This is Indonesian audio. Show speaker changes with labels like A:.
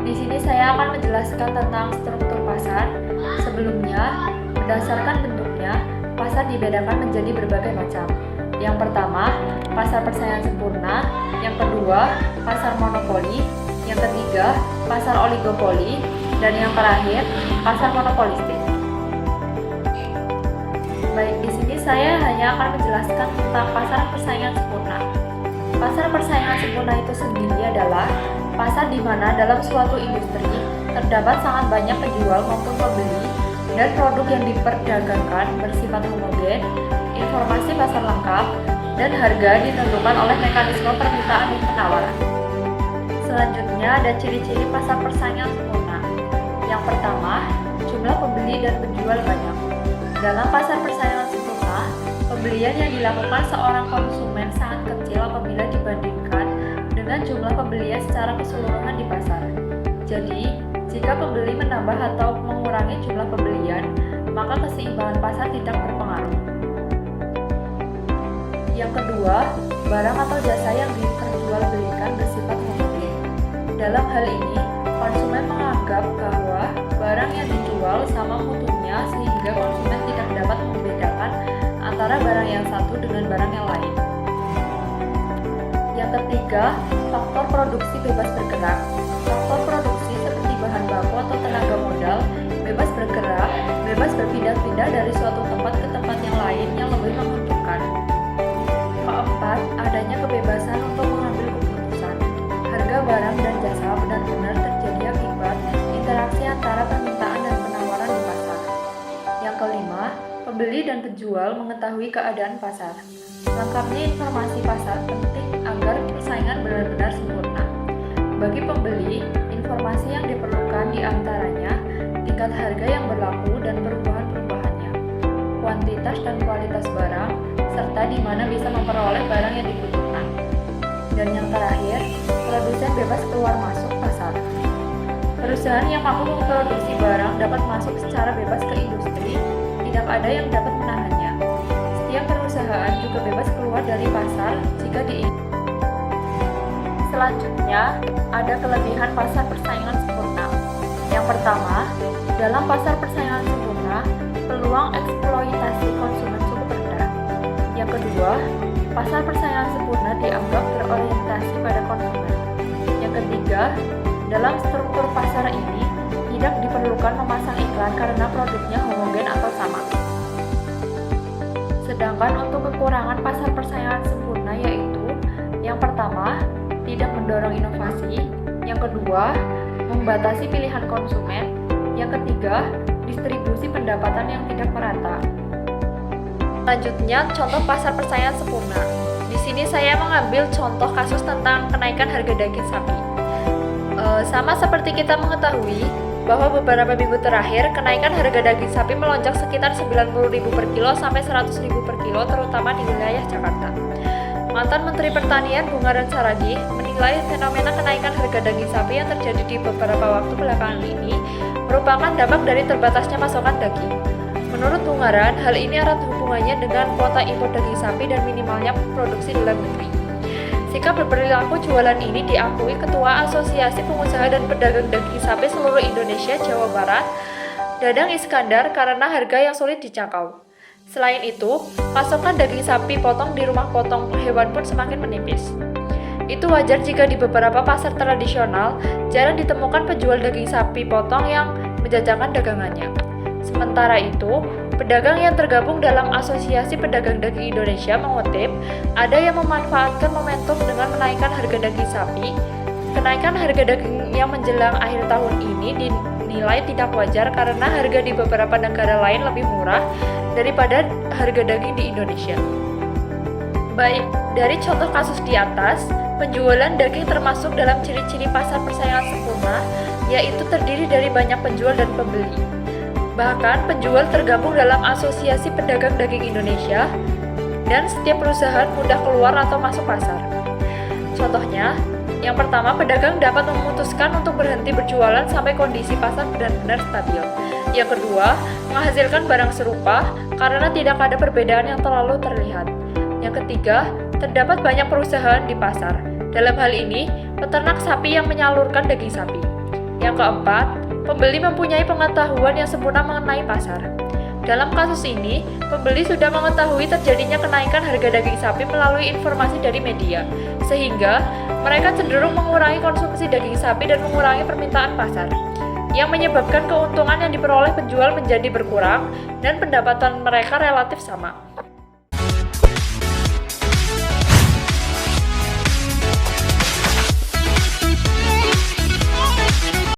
A: Di sini saya akan menjelaskan tentang struktur pasar. Sebelumnya, berdasarkan bentuknya, pasar dibedakan menjadi berbagai macam. Yang pertama, pasar persaingan sempurna. Yang kedua, pasar monopoli. Yang ketiga, pasar oligopoli. Dan yang terakhir, pasar monopolistik. Baik, di sini saya hanya akan menjelaskan tentang pasar persaingan sempurna. Pasar persaingan sempurna itu sendiri adalah pasar di mana dalam suatu industri terdapat sangat banyak penjual maupun pembeli dan produk yang diperdagangkan bersifat homogen, informasi pasar lengkap, dan harga ditentukan oleh mekanisme permintaan dan penawaran. Selanjutnya ada ciri-ciri pasar persaingan sempurna. Yang pertama, jumlah pembeli dan penjual banyak. Dalam pasar persaingan sempurna, pembelian yang dilakukan seorang konsumen sangat kecil apabila dibandingkan dengan jumlah pembelian secara keseluruhan di pasar. Jadi, jika pembeli menambah atau mengurangi jumlah pembelian, maka keseimbangan pasar tidak berpengaruh. Yang kedua, barang atau jasa yang diperjualbelikan bersifat homogen. Dalam hal ini, konsumen menganggap bahwa barang yang dijual sama mutunya sehingga konsumen tidak dapat membedakan antara barang yang satu dengan barang yang lain. Yang ketiga, faktor produksi bebas bergerak. Faktor produksi seperti bahan baku atau tenaga modal bebas bergerak, bebas berpindah-pindah dari suatu tempat ke tempat yang lain yang lebih menguntungkan. Keempat, adanya kebebasan untuk mengambil keputusan. Harga barang dan jasa benar-benar terjadi akibat interaksi antara permintaan dan penawaran di pasar. Yang kelima, pembeli dan penjual mengetahui keadaan pasar. Lengkapnya informasi pasar penting agar persaingan benar-benar sempurna. Bagi pembeli, informasi yang diperlukan diantaranya tingkat harga yang berlaku dan perubahan-perubahannya, kuantitas dan kualitas barang, serta di mana bisa memperoleh barang yang dibutuhkan. Dan yang terakhir, produsen bebas keluar masuk pasar. Perusahaan yang mampu memproduksi barang dapat masuk secara bebas ke industri, tidak ada yang dapat menahannya. Setiap perusahaan juga bebas keluar dari pasar jika diinginkan. Selanjutnya, ada kelebihan pasar persaingan sempurna. Yang pertama, dalam pasar persaingan sempurna, peluang eksploitasi konsumen cukup rendah. Yang kedua, pasar persaingan sempurna dianggap berorientasi pada konsumen. Yang ketiga, dalam struktur pasar ini tidak diperlukan memasang iklan karena produknya homogen atau sama. Sedangkan untuk kekurangan pasar persaingan sempurna yaitu yang pertama, tidak mendorong inovasi, yang kedua, membatasi pilihan konsumen, yang ketiga, distribusi pendapatan yang tidak merata. Selanjutnya, contoh pasar persaingan sempurna. Di sini saya mengambil contoh kasus tentang kenaikan harga daging sapi. Sama seperti kita mengetahui bahwa beberapa minggu terakhir kenaikan harga daging sapi melonjak sekitar 90.000 per kilo sampai 100.000 per kilo terutama di wilayah Jakarta. Mantan Menteri Pertanian Bungaran Saragih menilai fenomena kenaikan harga daging sapi yang terjadi di beberapa waktu belakangan ini merupakan dampak dari terbatasnya pasokan daging. Menurut Bungaran, hal ini erat hubungannya dengan kuota impor daging sapi dan minimalnya produksi dalam negeri. Sikap berperilaku jualan ini diakui Ketua Asosiasi Pengusaha dan Pedagang Daging Sapi Seluruh Indonesia Jawa Barat, Dadang Iskandar, karena harga yang sulit dijangkau. Selain itu, pasokan daging sapi potong di rumah potong hewan pun semakin menipis. Itu wajar jika di beberapa pasar tradisional jarang ditemukan penjual daging sapi potong yang menjajakan dagangannya. Sementara itu, pedagang yang tergabung dalam Asosiasi Pedagang Daging Indonesia mengutip, ada yang memanfaatkan momentum dengan menaikkan harga daging sapi. Kenaikan harga daging yang menjelang akhir tahun ini dinilai tidak wajar karena harga di beberapa negara lain lebih murah daripada harga daging di Indonesia. Baik, dari contoh kasus di atas, penjualan daging termasuk dalam ciri-ciri pasar persaingan sempurna, yaitu terdiri dari banyak penjual dan pembeli. Bahkan, penjual tergabung dalam Asosiasi Pedagang Daging Indonesia, dan setiap perusahaan mudah keluar atau masuk pasar. Contohnya, yang pertama, pedagang dapat memutuskan untuk berhenti berjualan sampai kondisi pasar benar-benar stabil. Yang kedua, menghasilkan barang serupa karena tidak ada perbedaan yang terlalu terlihat. Yang ketiga, terdapat banyak perusahaan di pasar. Dalam hal ini, peternak sapi yang menyalurkan daging sapi. Yang keempat, pembeli mempunyai pengetahuan yang sempurna mengenai pasar. Dalam kasus ini, pembeli sudah mengetahui terjadinya kenaikan harga daging sapi melalui informasi dari media, sehingga mereka cenderung mengurangi konsumsi daging sapi dan mengurangi permintaan pasar, yang menyebabkan keuntungan yang diperoleh penjual menjadi berkurang dan pendapatan mereka relatif sama.